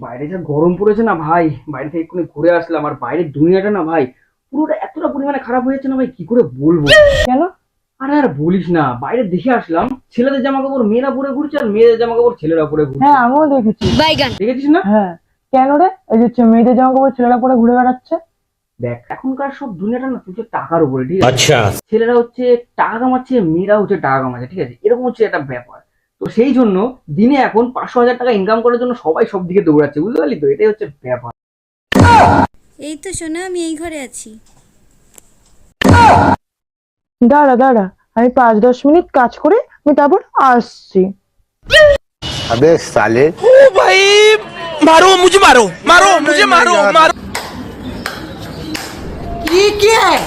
বাইরে যা গরম পড়েছে না ভাই, বাইরে থেকে এক্ষুনি ঘুরে আসলাম, আর বাইরের দুনিয়াটা না ভাই পুরোটা এতটা পরিমাণে খারাপ হয়েছে না ভাই, কি করে বলবো। কেন? আরে আর বলিস না, বাইরে দেখে আসলাম ছেলেদের জামা কাপড় মেয়েরা পরে ঘুরছে, আর মেয়েদের জামা কাপড় ছেলেরা পরে ঘুরছে। হ্যাঁ, আমিও দেখেছি। দেখেছিস না? হ্যাঁ। কেন রে? এই যে মেয়েদের জামা কাপড় ছেলেরা পরে ঘুরে বেড়াচ্ছে। দেখ এখনকার সব দুনিয়াটা না চলছে টাকার উপরে, ঠিক আছে? আচ্ছা। ছেলেরা হচ্ছে টাকা কামাচ্ছে, মেয়েরা হচ্ছে টাকা কামাচ্ছে, ঠিক আছে? এরকম হচ্ছে একটা ব্যাপার। তো সেই জন্য দিনে এখন 500,000 টাকা ইনকাম করার জন্য সবাই সব দিকে দৌড়াচ্ছে, বুঝতে পারলি তো? এটাই হচ্ছে ব্যাপার। এই তো শোনা, আমি এই ঘরে আছি। দাঁড়া দাঁড়া, আমি 5-10 মিনিট কাজ করে আমি তারপর আসছি। अबे साले ओ भाई, मारो मुझे, मारो मारो मुझे, मारो मारो। ये क्या है?